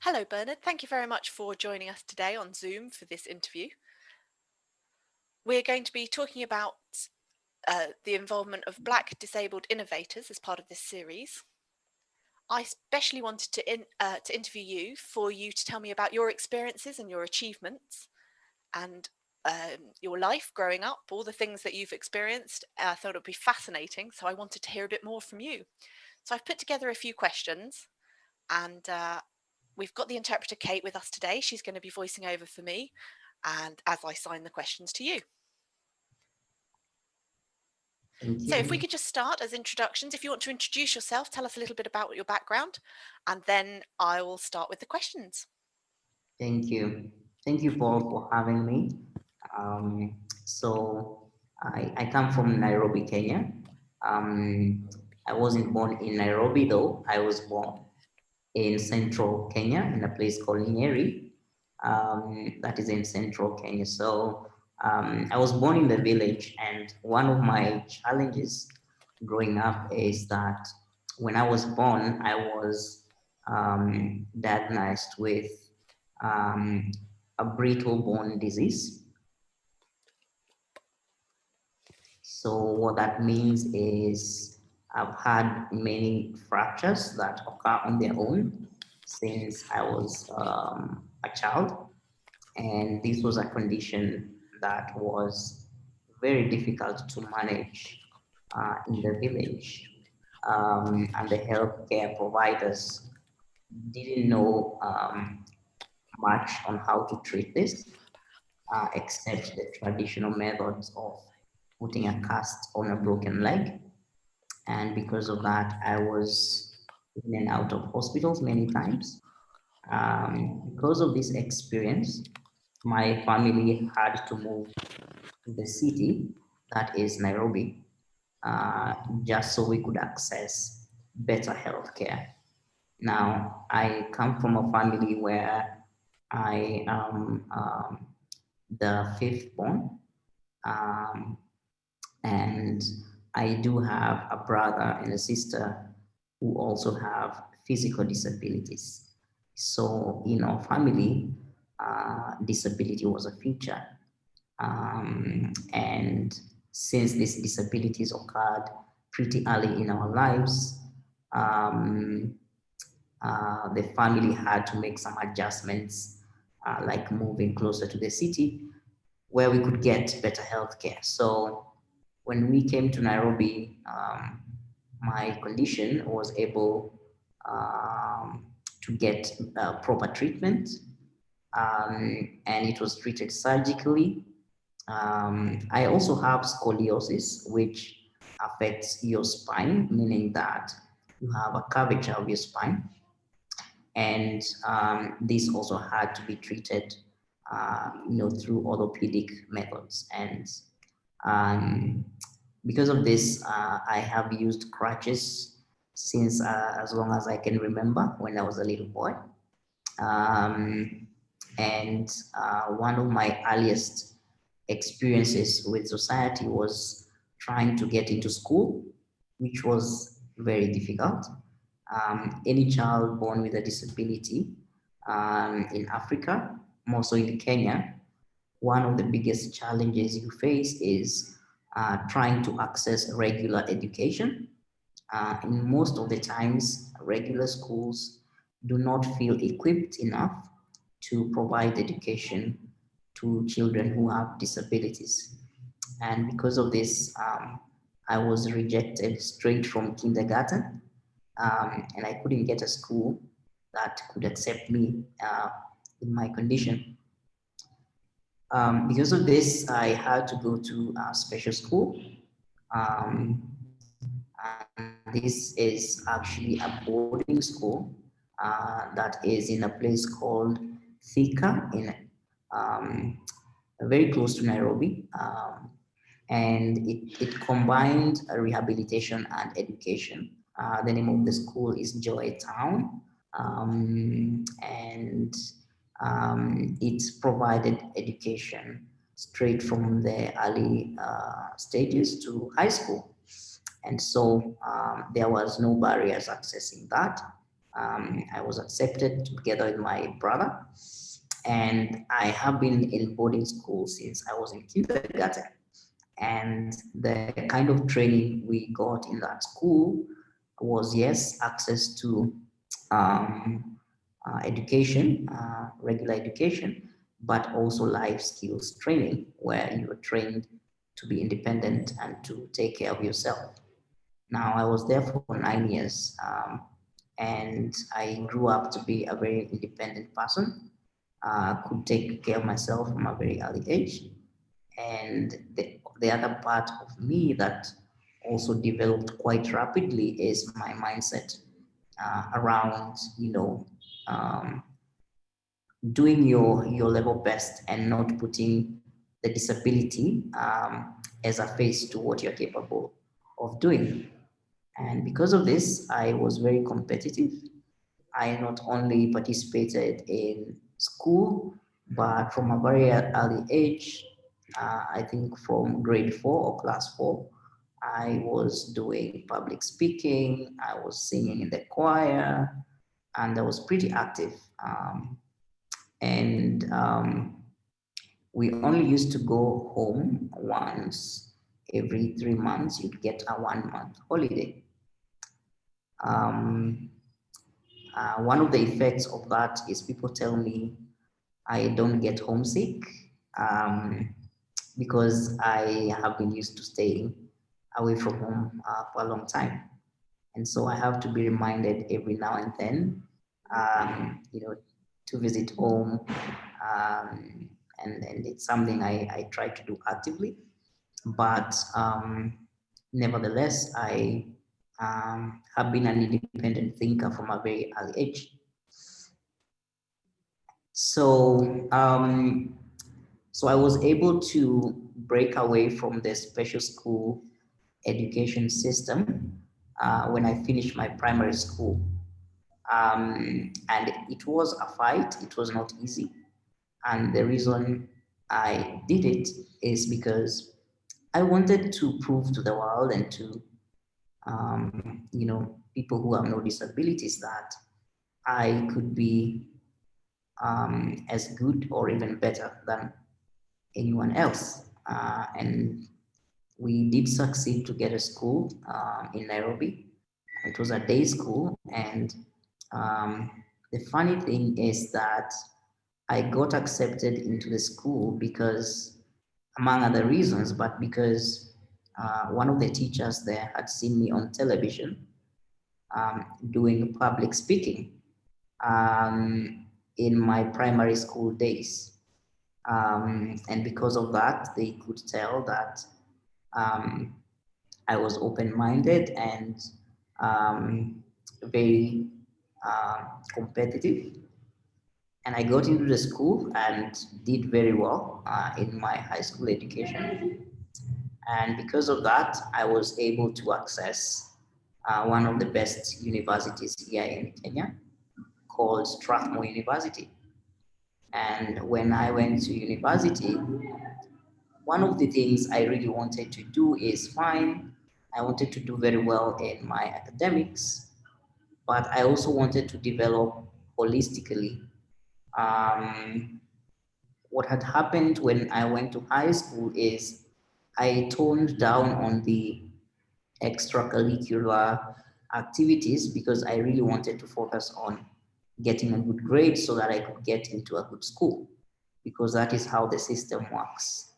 Hello, Bernard. Thank you very much for joining us today on Zoom for this interview. We're going to be talking about the involvement of Black disabled innovators as part of this series. I especially wanted to interview you for you to tell me about your experiences and your achievements and your life growing up, all the things that you've experienced. I thought it would be fascinating, so I wanted to hear a bit more from you. So I've put together a few questions and we've got the interpreter Kate with us today. She's going to be voicing over for me and as I sign the questions to you. Thank So if we you. could just start as introductions, if you want to introduce yourself, tell us a little bit about your background, and then I will start with the questions. Thank you. Thank you, Paul, for having me. So I come from Nairobi, Kenya. Um, I wasn't born in Nairobi, though. I was born in central Kenya in a place called Nyeri. That is in central Kenya. So I was born in the village, and one of my challenges growing up is that when I was born, I was diagnosed with um, a brittle bone disease. So what that means is I've had many fractures that occur on their own since I was a child. And this was a condition that was very difficult to manage in the village. And the healthcare providers didn't know much on how to treat this, except the traditional methods of putting a cast on a broken leg. And because of that, I was in and out of hospitals many times. Because of this experience, my family had to move to the city, that is Nairobi, just so we could access better healthcare. Now, I come from a family where I am the fifth born, um, and I do have a brother and a sister who also have physical disabilities. So in our family, disability was a feature. And since these disabilities occurred pretty early in our lives, um, the family had to make some adjustments, like moving closer to the city where we could get better healthcare. So when we came to Nairobi, my condition was able to get proper treatment, and it was treated surgically. I also have scoliosis, which affects your spine, meaning that you have a curvature of your spine. And this also had to be treated, through orthopedic methods. And um, because of this, I have used crutches since as long as I can remember when I was a little boy. Um, and one of my earliest experiences with society was trying to get into school, which was very difficult. Any child born with a disability in Africa, more so in Kenya, one of the biggest challenges you face is trying to access regular education. In most of the times, regular schools do not feel equipped enough to provide education to children who have disabilities. And because of this, I was rejected straight from kindergarten, and I couldn't get a school that could accept me in my condition. Because of this, I had to go to a special school. And this is actually a boarding school that is in a place called Thika, um, very close to Nairobi. And it combined rehabilitation and education. The name of the school is Joy Town, and it provided education straight from the early stages to high school. And so there was no barriers accessing that. I was accepted together with my brother, and I have been in boarding school since I was in kindergarten. And the kind of training we got in that school was, yes, access to education, regular education, but also life skills training, where you are trained to be independent and to take care of yourself. Now, I was there for 9 years, and I grew up to be a very independent person. Could take care of myself from a very early age. And the other part of me that also developed quite rapidly is my mindset around, doing your level best and not putting the disability as a face to what you're capable of doing. And because of this, I was very competitive. I not only participated in school, but from a very early age, I think from grade 4 or class 4, I was doing public speaking, I was singing in the choir, and I was pretty active. And we only used to go home once every 3 months. You'd get a 1 month holiday. Um, one of the effects of that is people tell me I don't get homesick um, because I have been used to staying away from home for a long time. And so I have to be reminded every now and then, to visit home. And it's something I try to do actively. But nevertheless, I have been an independent thinker from a very early age. So, so I was able to break away from the special school education system when I finished my primary school. And it was a fight, it was not easy. And the reason I did it is because I wanted to prove to the world and to people who have no disabilities that I could be as good or even better than anyone else. And we did succeed to get a school in Nairobi. It was a day school, and the funny thing is that I got accepted into the school because, among other reasons, but because one of the teachers there had seen me on television doing public speaking in my primary school days. And because of that, they could tell that um, I was open-minded and very competitive. And I got into the school and did very well in my high school education. And because of that, I was able to access one of the best universities here in Kenya called Strathmore University. And when I went to university, one of the things I really wanted to do is fine. I wanted to do very well in my academics, but I also wanted to develop holistically. Um, what had happened when I went to high school is I toned down on the extracurricular activities because I really wanted to focus on getting a good grade so that I could get into a good school, because that is how the system works.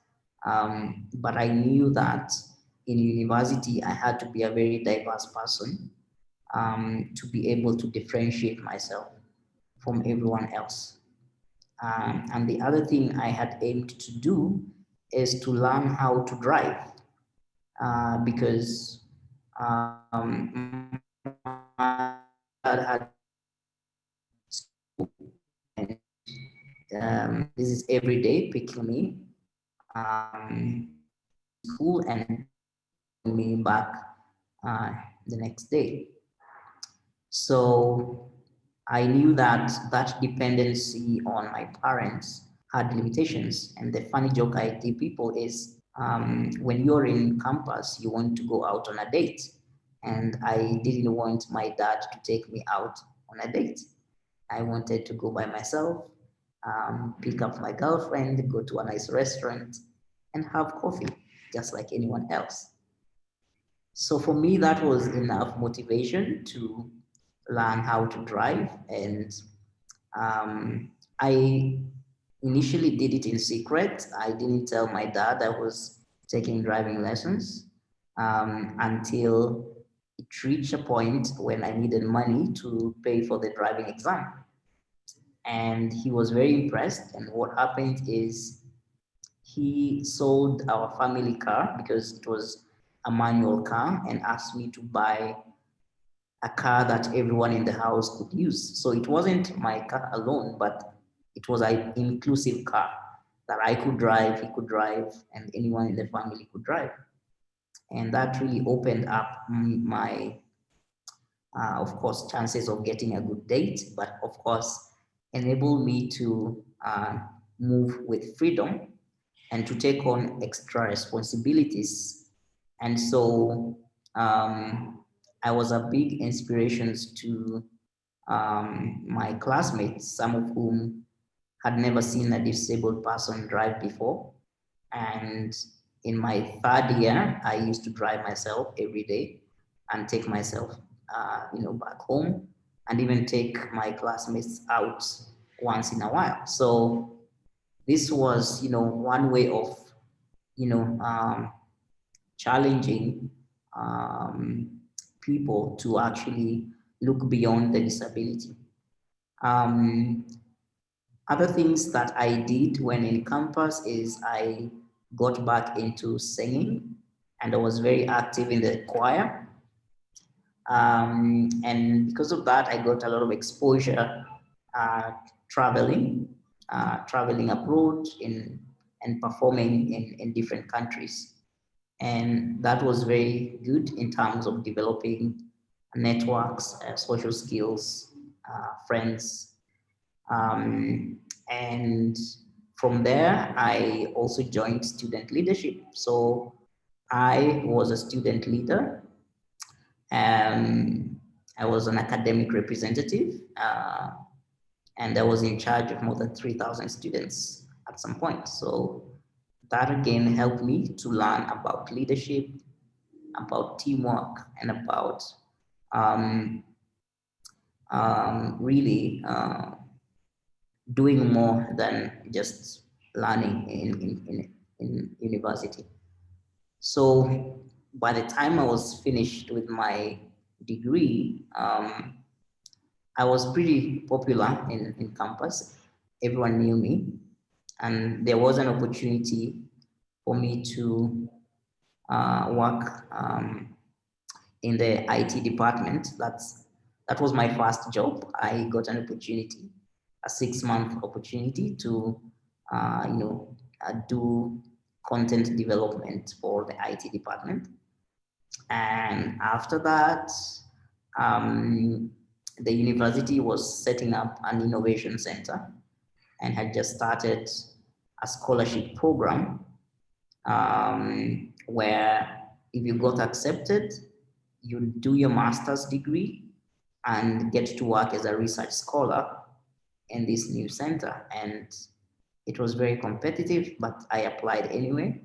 But I knew that in university, I had to be a very diverse person to be able to differentiate myself from everyone else. And the other thing I had aimed to do is to learn how to drive because my dad had school, and this is every day picking me to school and dropping me back the next day. So I knew that that dependency on my parents had limitations. And the funny joke I give people is when you're in campus, you want to go out on a date. And I didn't want my dad to take me out on a date. I wanted to go by myself, pick up my girlfriend, go to a nice restaurant, and have coffee, just like anyone else. So for me, that was enough motivation to learn how to drive. And I initially did it in secret. I didn't tell my dad I was taking driving lessons until it reached a point when I needed money to pay for the driving exam. And he was very impressed. And what happened is he sold our family car because it was a manual car and asked me to buy a car that everyone in the house could use. So it wasn't my car alone, but it was an inclusive car that I could drive, he could drive, and anyone in the family could drive. And that really opened up my, of course, chances of getting a good date, but of course, enabled me to move with freedom and to take on extra responsibilities. And so I was a big inspiration to my classmates, some of whom had never seen a disabled person drive before. And in my third year, I used to drive myself every day and take myself, back home, and even take my classmates out once in a while. So this was, one way of, you know, um, challenging people to actually look beyond the disability. Um, Other things that I did when in campus is I got back into singing and I was very active in the choir. And because of that, I got a lot of exposure uh, traveling, traveling abroad and performing in different countries. And that was very good in terms of developing networks, social skills, friends. And from there, I also joined student leadership. So I was a student leader. I was an academic representative, and I was in charge of more than 3,000 students at some point. So that again helped me to learn about leadership, about teamwork, and about um, really doing more than just learning in university. So by the time I was finished with my degree, I was pretty popular in campus. Everyone knew me, and there was an opportunity for me to work in the IT department. That was my first job. I got an opportunity, a 6-month opportunity to, do content development for the IT department. And after that, the university was setting up an innovation center and had just started a scholarship program where if you got accepted, you do your master's degree and get to work as a research scholar in this new center. And it was very competitive, but I applied anyway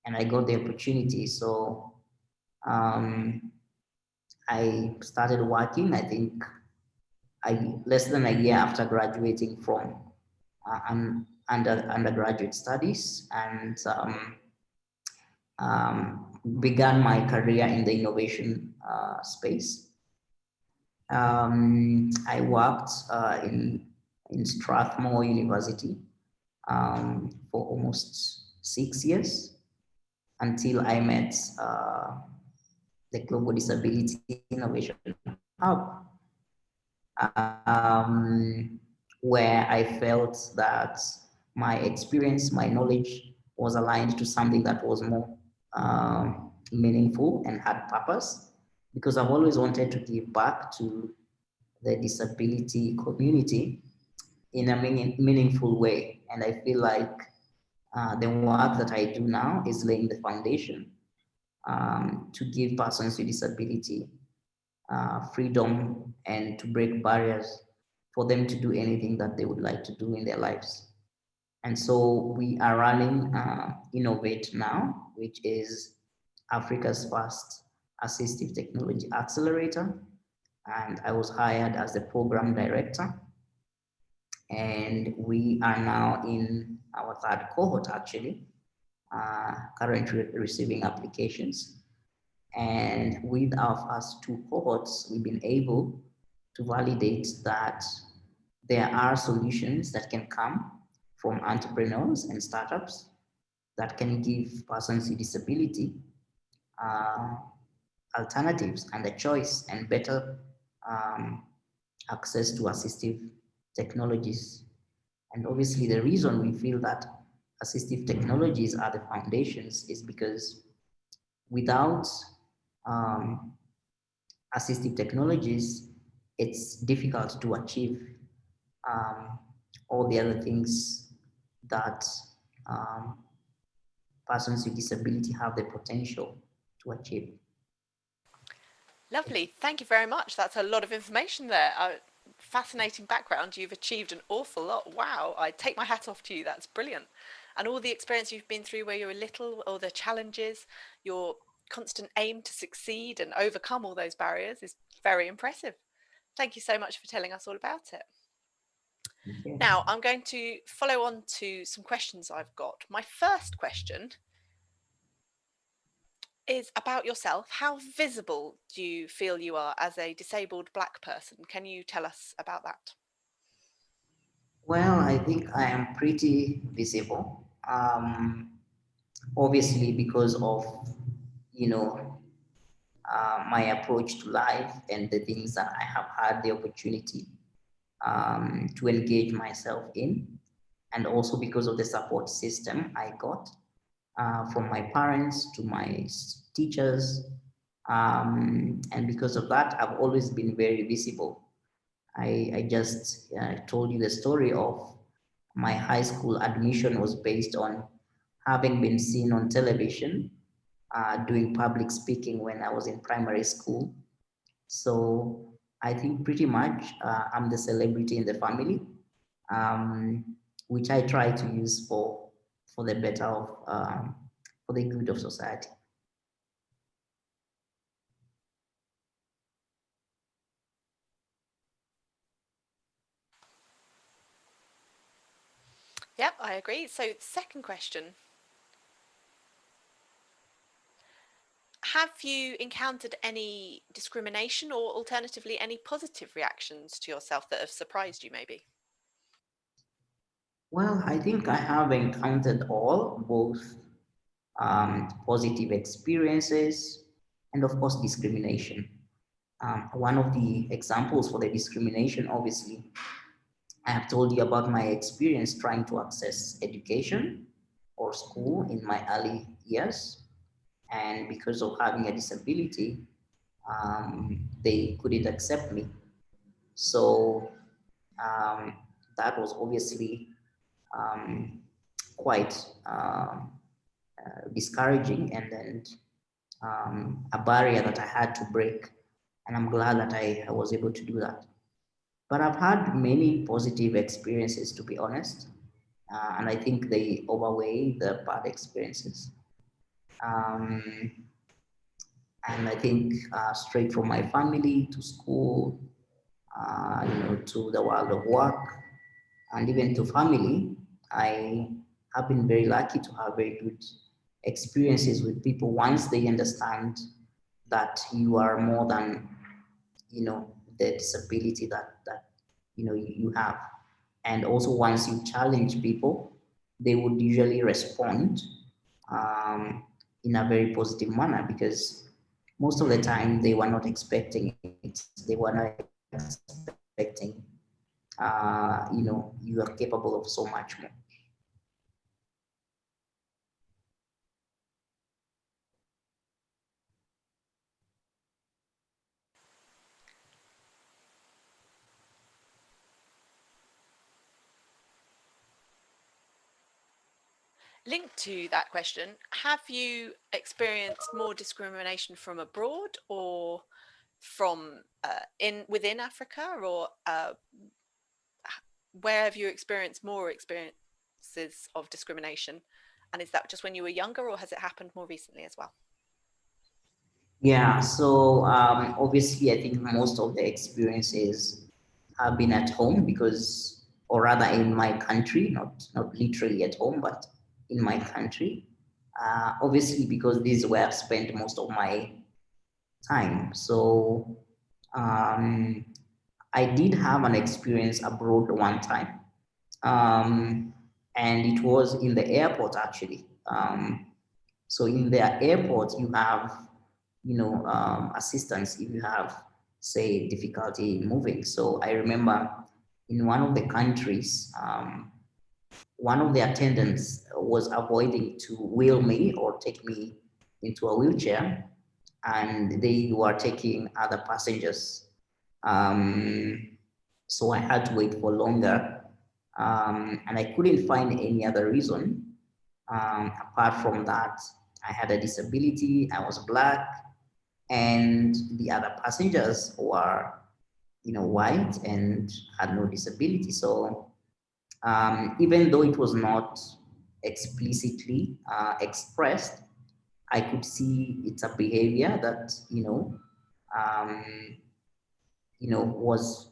and I got the opportunity. So I started working, I think, less than a year after graduating from undergraduate studies, and began my career in the innovation space. I worked in Strathmore University for almost 6 years until I met the Global Disability Innovation Hub, where I felt that my experience, my knowledge was aligned to something that was more meaningful and had purpose, because I've always wanted to give back to the disability community in a meaningful way. And I feel like the work that I do now is laying the foundation to give persons with disability freedom and to break barriers for them to do anything that they would like to do in their lives. And so we are running Innovate now, which is Africa's first assistive technology accelerator. And I was hired as the program director. And we are now in our third cohort, actually, currently receiving applications. And with our first two cohorts, we've been able to validate that there are solutions that can come from entrepreneurs and startups that can give persons with disability uh, alternatives and a choice and better um, access to assistive technologies. And obviously, the reason we feel that assistive technologies are the foundations is because without um, assistive technologies, it's difficult to achieve um, all the other things that um, persons with disability have the potential to achieve. Lovely. Thank you very much. That's a lot of information there. Fascinating background. You've achieved an awful lot. Wow. I take my hat off to you. That's brilliant. And all the experience you've been through where you were little, all the challenges, your constant aim to succeed and overcome all those barriers is very impressive. Thank you so much for telling us all about it. Okay. Now, I'm going to follow on to some questions I've got. My first question is about yourself. How visible do you feel you are as a disabled Black person? Can you tell us about that? Well, I think I am pretty visible. Obviously, because of you know my approach to life and the things that I have had the opportunity to engage myself in, and also because of the support system I got from my parents to my teachers, and because of that, I've always been very visible. I just told you the story of my high school admission was based on having been seen on television doing public speaking when I was in primary school. So I think pretty much I'm the celebrity in the family, um, which I try to use for the better of for the good of society. Yep, I agree. So, second question. Have you encountered any discrimination or alternatively any positive reactions to yourself that have surprised you, maybe? Well, I think I have encountered all, both positive experiences and, of course, discrimination. One of the examples for the discrimination, obviously, I have told you about my experience trying to access education or school in my early years. And because of having a disability, they couldn't accept me. So um, that was obviously um, quite discouraging and then a barrier that I had to break. And I'm glad that I was able to do that. But I've had many positive experiences, to be honest. And I think they overweigh the bad experiences. Um, and I think straight from my family to school, to the world of work, and even to family, I have been very lucky to have very good experiences with people once they understand that you are more than the disability that you have. And also once you challenge people, they would usually respond um, in a very positive manner because most of the time they were not expecting it. They were not expecting you are capable of so much more. Linked to that question, have you experienced more discrimination from abroad or from within Africa, or where have you experienced more experiences of discrimination? And is that just when you were younger, or has it happened more recently as well? Yeah, so obviously, I think most of the experiences have been at home because, or rather, in my country, not literally at home, but in my country. Obviously, because this is where I've spent most of my time. So um, I did have an experience abroad one time, and it was in the airport actually. So in the airport, you have, assistance if you have, say, difficulty moving. So I remember in one of the countries, one of the attendants was avoiding to wheel me or take me into a wheelchair, and they were taking other passengers. Um, so I had to wait for longer, and I couldn't find any other reason. Apart from that, I had a disability, I was black, and the other passengers were, white and had no disability. So even though it was not explicitly expressed, I could see it's a behavior that, um, was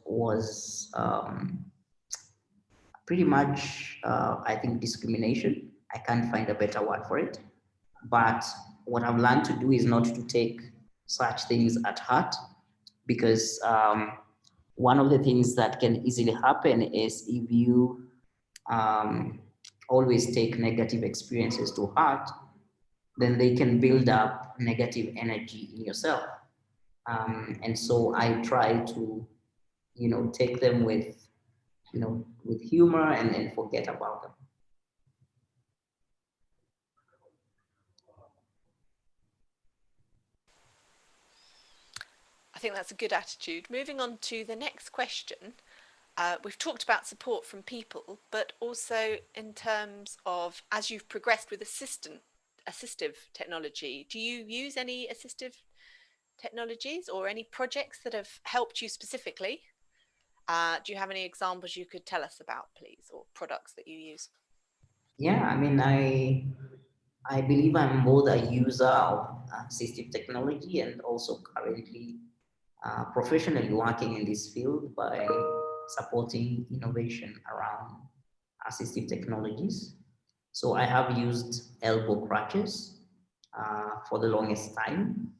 pretty much, I think, discrimination. I can't find a better word for it. But what I've learned to do is not to take such things at heart, because one of the things that can easily happen is if you um, always take negative experiences to heart, then they can build up negative energy in yourself. And so I try to, take them with, with humor, and forget about them. I think that's a good attitude. Moving on to the next question. We've talked about support from people, but also in terms of, as you've progressed with assistive technology, do you use any assistive technologies or any projects that have helped you specifically? Do you have any examples you could tell us about, please, or products that you use? Yeah, I mean, I believe I'm both a user of assistive technology and also currently professionally working in this field by supporting innovation around assistive technologies. So I have used elbow crutches for the longest time,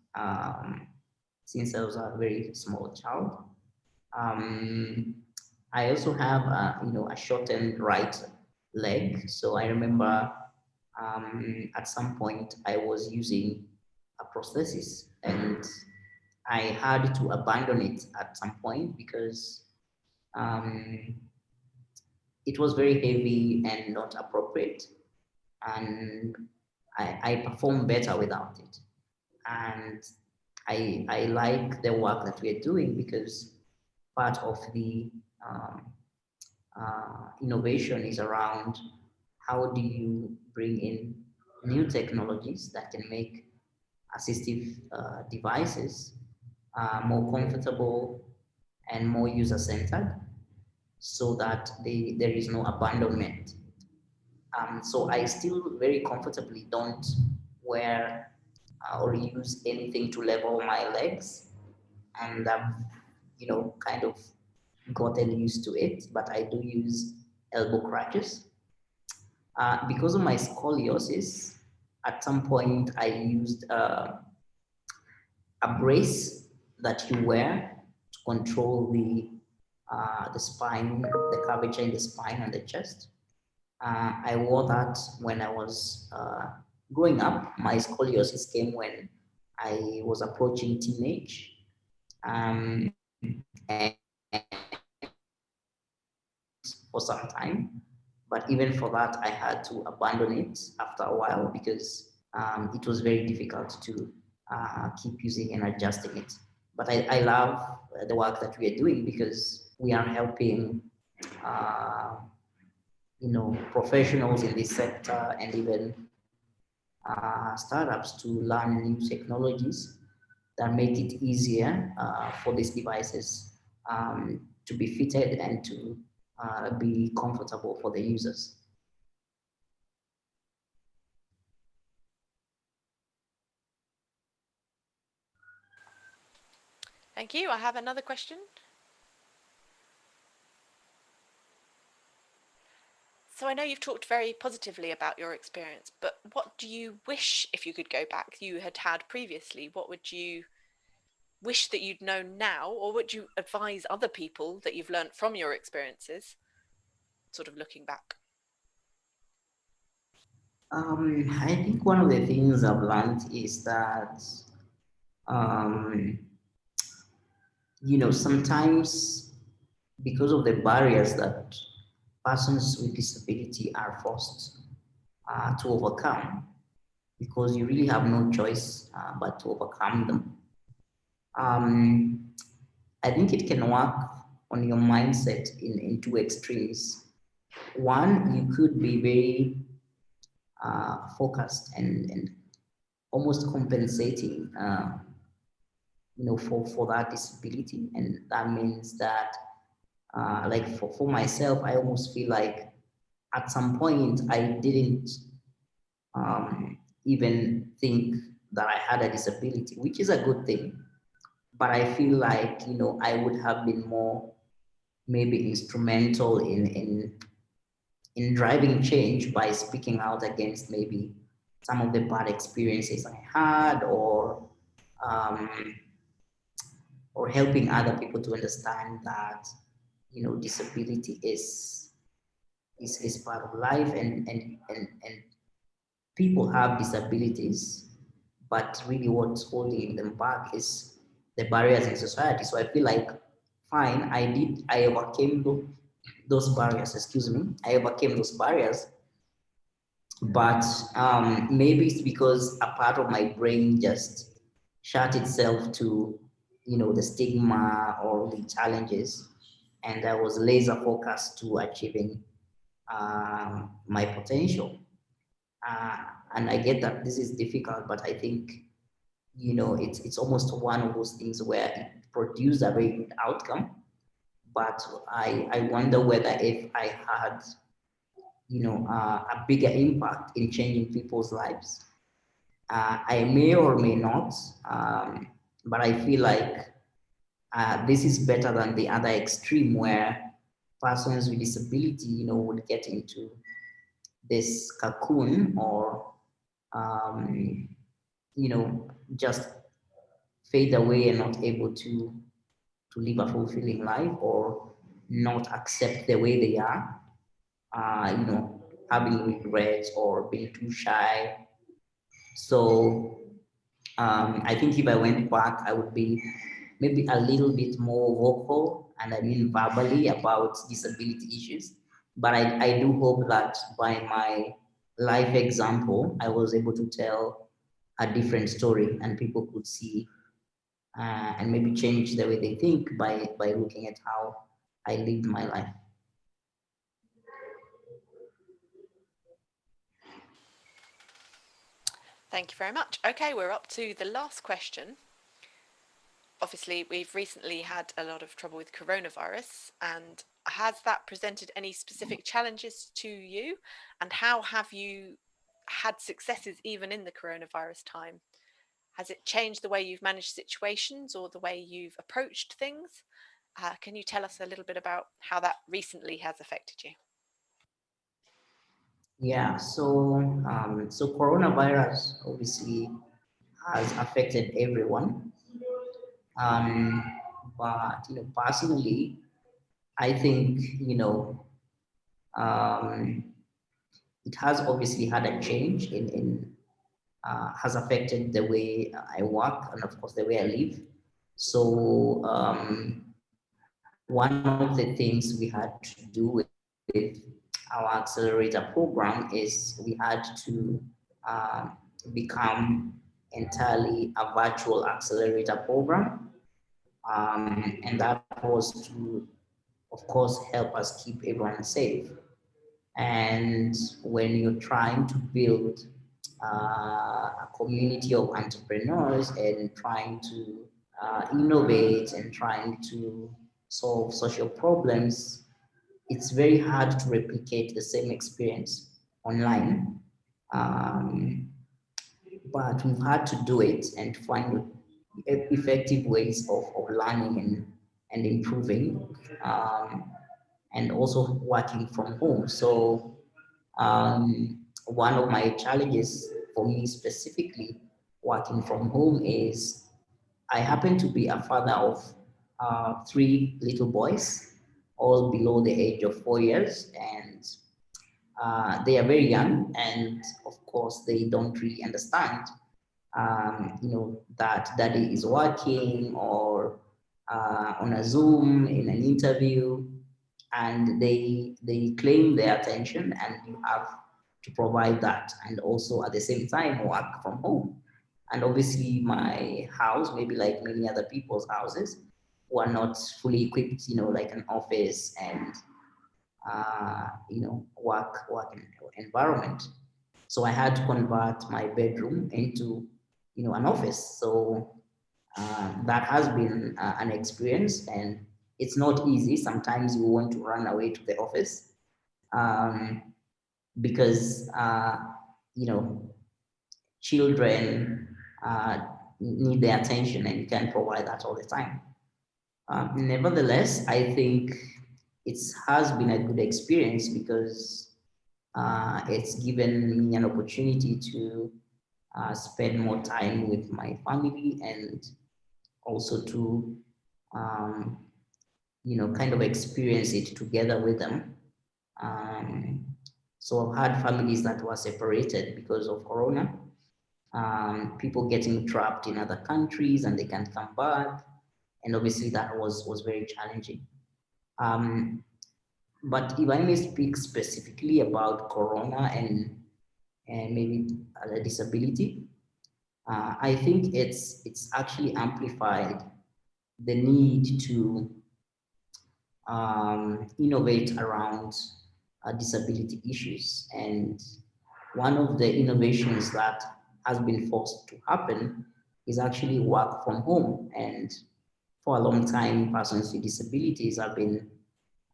since I was a very small child. Um, I also have, a shortened right leg. So I remember at some point I was using a prosthesis, and I had to abandon it at some point because um, it was very heavy and not appropriate, and I perform better without it. And I like the work that we're doing because part of the innovation is around how do you bring in new technologies that can make assistive devices more comfortable and more user-centered, so that there is no abandonment. So I still very comfortably don't wear or use anything to level my legs, and I've, kind of gotten used to it. But I do use elbow crutches because of my scoliosis. At some point, I used a brace that you wear to control the spine, the curvature in the spine and the chest. I wore that when I was growing up. My scoliosis came when I was approaching teenage, and for some time. But even for that, I had to abandon it after a while because it was very difficult to keep using and adjusting it. But I love the work that we are doing because we are helping, uh, professionals in this sector and even startups to learn new technologies that make it easier for these devices to be fitted and to be comfortable for the users. Thank you. I have another question. So I know you've talked very positively about your experience, but what do you wish, if you could go back, you had had previously? What would you wish that you'd known now, or would you advise other people that you've learned from your experiences, sort of looking back? I think one of the things I've learned is that, um, sometimes because of the barriers that persons with disability are forced to overcome, because you really have no choice but to overcome them. Um, I think it can work on your mindset in two extremes. One, you could be very focused and almost compensating, for that disability. And that means that, like for myself, I almost feel like at some point I didn't even think that I had a disability, which is a good thing. But I feel like, I would have been more maybe instrumental in driving change by speaking out against maybe some of the bad experiences I had, um, or helping other people to understand that, disability is part of life, and people have disabilities, but really what's holding them back is the barriers in society. So I feel like, fine, I overcame those barriers, excuse me, I overcame those barriers, but maybe it's because a part of my brain just shut itself to, the stigma or the challenges, and I was laser focused to achieving my potential. Uh, and I get that this is difficult, but I think, it's almost one of those things where it produced a very good outcome. But I wonder whether if I had, a bigger impact in changing people's lives, I may or may not, but I feel like this is better than the other extreme where persons with disability, would get into this cocoon, or um, just fade away and not able to live a fulfilling life, or not accept the way they are, having regrets or being too shy. So I think if I went back, I would be maybe a little bit more vocal, and I mean verbally, about disability issues. But I do hope that by my life example, I was able to tell a different story, and people could see and maybe change the way they think by looking at how I lived my life. Thank you very much. Okay, we're up to the last question. Obviously, we've recently had a lot of trouble with coronavirus, and has that presented any specific challenges to you? And how have you had successes even in the coronavirus time? Has it changed the way you've managed situations or the way you've approached things? Can you tell us a little bit about how that recently has affected you? Yeah, so coronavirus obviously has affected everyone. Um, but personally, I think um, it has obviously had a change in has affected the way I work, and of course the way I live. So one of the things we had to do with our accelerator program is we had to um, become entirely a virtual accelerator program. And that was to, of course, help us keep everyone safe. And when you're trying to build a community of entrepreneurs and trying to innovate and trying to solve social problems, it's very hard to replicate the same experience online. Um, but we've had to do it and find effective ways of learning and improving, and also working from home. So one of my challenges for me specifically working from home is I happen to be a father of three little boys, all below the age of 4 years, and they are very young, and of course they don't really understand, that daddy is working or on a Zoom in an interview, and they claim their attention, and you have to provide that, and also at the same time work from home. And obviously, my house, maybe like many other people's houses, were not fully equipped, like an office and work environment. So I had to convert my bedroom into, an office. So that has been an experience, and it's not easy. Sometimes you want to run away to the office, because you know children need their attention, and you can't provide that all the time. Nevertheless, I think it has been a good experience because it's given me an opportunity to spend more time with my family, and also to um, kind of experience it together with them. Um, so I've had families that were separated because of Corona, people getting trapped in other countries and they can't come back. And obviously that was very challenging. Um, but if I may speak specifically about Corona and maybe a disability, I think it's actually amplified the need to innovate around disability issues. And one of the innovations that has been forced to happen is actually work from home. And for a long time, persons with disabilities have been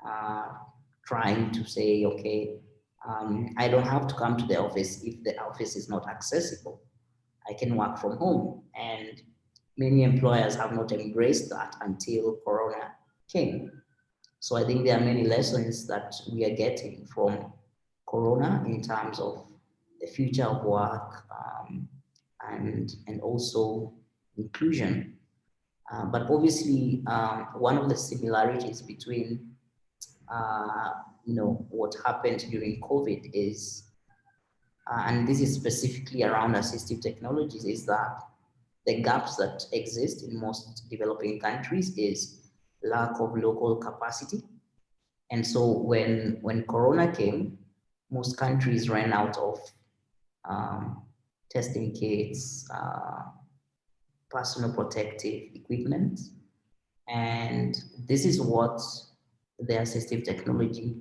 uh, trying to say, okay, I don't have to come to the office if the office is not accessible. I can work from home. And many employers have not embraced that until Corona came. So I think there are many lessons that we are getting from Corona in terms of the future of work, and also inclusion. But obviously, one of the similarities between what happened during COVID is, and this is specifically around assistive technologies, is that the gaps that exist in most developing countries is lack of local capacity. And so when Corona came, most countries ran out of um, testing kits, personal protective equipment, and this is what the assistive technology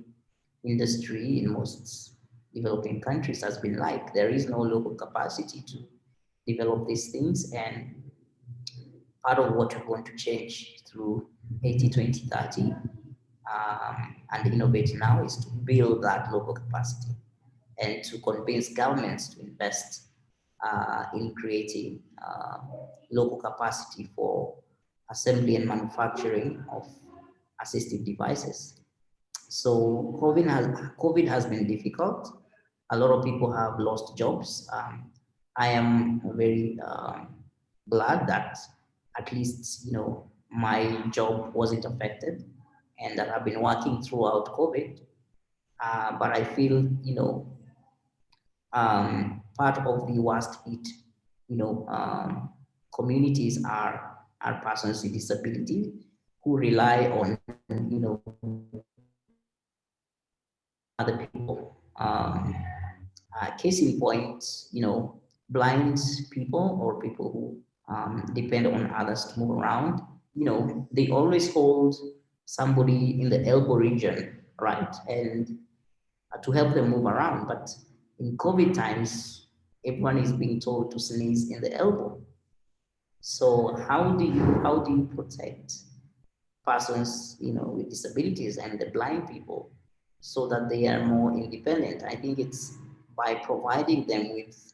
industry in most developing countries has been like. There is no local capacity to develop these things, and part of what we want to change through 80-20-30 and Innovate Now is to build that local capacity and to convince governments to invest in creating local capacity for assembly and manufacturing of assistive devices. So COVID has been difficult. A lot of people have lost jobs. I am very glad that at least my job wasn't affected, and that I've been working throughout COVID. But I feel part of the worst hit communities are persons with disability who rely on other people. Case in point, blind people or people who depend on others to move around. They always hold somebody in the elbow region, right, and to help them move around. But in COVID times, everyone is being told to sneeze in the elbow. So how do you protect persons, with disabilities and the blind people so that they are more independent? I think it's by providing them with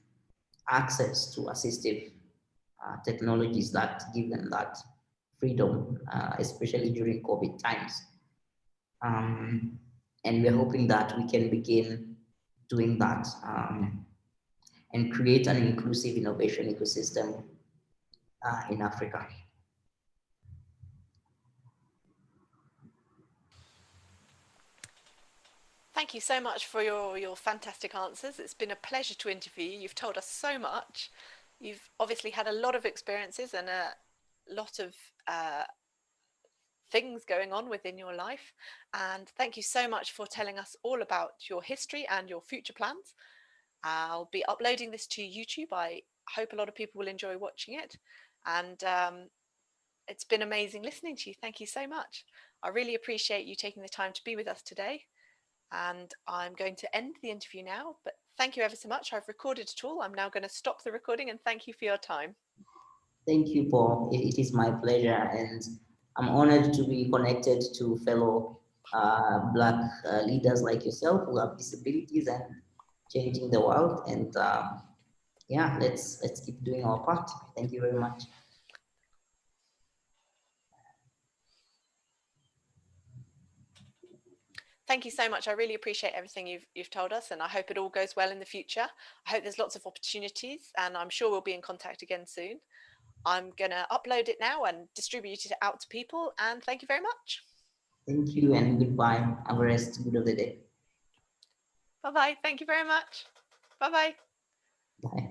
access to assistive technologies that give them that freedom, especially during COVID times. Um, and we're hoping that we can begin doing that, and create an inclusive innovation ecosystem in Africa. Thank you so much for your fantastic answers. It's been a pleasure to interview you. You've told us so much. You've obviously had a lot of experiences and a lot of things going on within your life. And thank you so much for telling us all about your history and your future plans. I'll be uploading this to YouTube. I hope a lot of people will enjoy watching it. And it's been amazing listening to you. Thank you so much. I really appreciate you taking the time to be with us today. And I'm going to end the interview now, but thank you ever so much. I've recorded it all. I'm now going to stop the recording and thank you for your time. Thank you, Paul. It is my pleasure, and I'm honored to be connected to fellow Black leaders like yourself who have disabilities and changing the world. And yeah, let's keep doing our part. Thank you very much. Thank you so much. I really appreciate everything you've told us, and I hope it all goes well in the future. I hope there's lots of opportunities, and I'm sure we'll be in contact again soon. I'm going to upload it now and distribute it out to people, and thank you very much. Thank you and goodbye. Have a rest. Good of the day. Bye-bye. Thank you very much. Bye-bye. Bye.